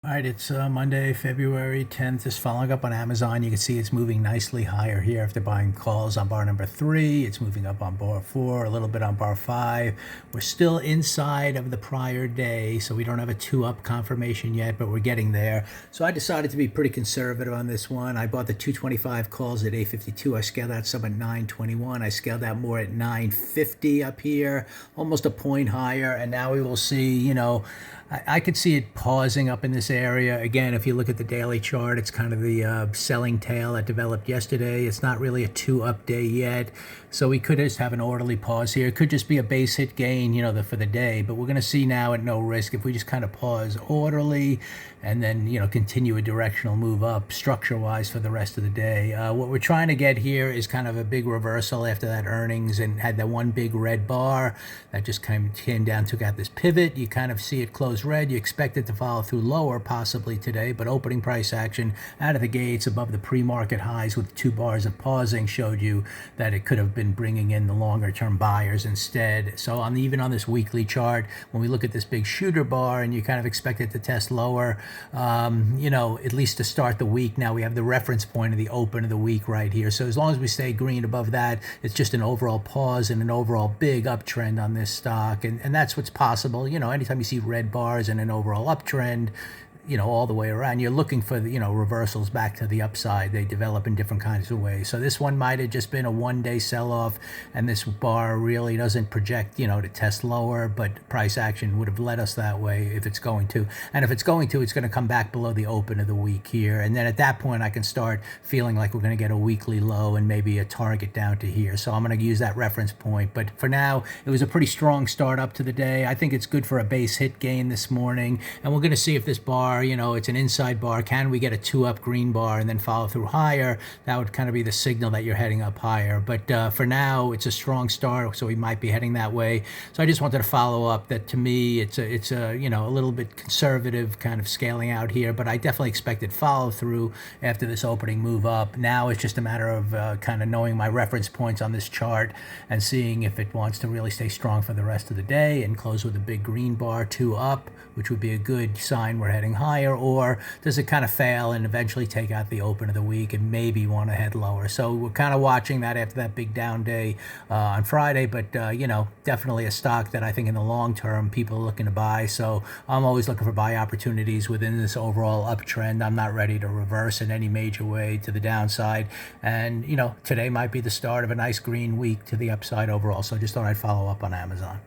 All right, it's Monday, February 10th. Just following up on Amazon. You can see it's moving nicely higher here after buying calls on bar number 3. It's moving up on bar 4, a little bit on bar 5. We're still inside of the prior day, so we don't have a 2-up confirmation yet, but we're getting there. So I decided to be pretty conservative on this one. I bought the 225 calls at 852. I scaled out some at 921. I scaled out more at 950 up here, almost a point higher. And now we will see, I could see it pausing up in this area. Again, if you look at the daily chart, it's kind of the selling tail that developed yesterday. It's not really a 2-up day yet. So we could just have an orderly pause here. It could just be a base hit gain, for the day. But we're going to see now at no risk if we just kind of pause orderly and then, continue a directional move up structure-wise for the rest of the day. What we're trying to get here is kind of a big reversal after that earnings and had that one big red bar that just came down, took out this pivot. You kind of see it close red. You expect it to follow through lower possibly today, but opening price action out of the gates above the pre-market highs with 2 bars of pausing showed you that it could have been bringing in the longer term buyers instead. So even on this weekly chart, when we look at this big shooter bar and you kind of expect it to test lower, at least to start the week. Now we have the reference point of the open of the week right here. So as long as we stay green above that, it's just an overall pause and an overall big uptrend on this stock. And that's what's possible. Anytime you see red bars and an overall uptrend, all the way around, you're looking for reversals back to the upside. They develop in different kinds of ways. So this one might have just been a one-day sell-off, and this bar really doesn't project to test lower, but price action would have led us that way if it's going to. And if it's going to, it's going to come back below the open of the week here, and then at that point I can start feeling like we're going to get a weekly low and maybe a target down to here. So I'm going to use that reference point. But for now, it was a pretty strong start up to the day. I think it's good for a base hit gain this morning, and we're going to see if this bar, it's an inside bar. Can we get a 2-up green bar and then follow through higher? That would kind of be the signal that you're heading up higher. But for now, it's a strong start, so we might be heading that way. So I just wanted to follow up that to me, it's a little bit conservative kind of scaling out here, but I definitely expected follow through after this opening move up. Now it's just a matter of kind of knowing my reference points on this chart and seeing if it wants to really stay strong for the rest of the day and close with a big green bar 2 up, which would be a good sign we're heading higher, or does it kind of fail and eventually take out the open of the week and maybe want to head lower? So we're kind of watching that after that big down day on Friday, but definitely a stock that I think in the long term people are looking to buy. So I'm always looking for buy opportunities within this overall uptrend. I'm not ready to reverse in any major way to the downside, and today might be the start of a nice green week to the upside overall. So just thought I'd follow up on Amazon.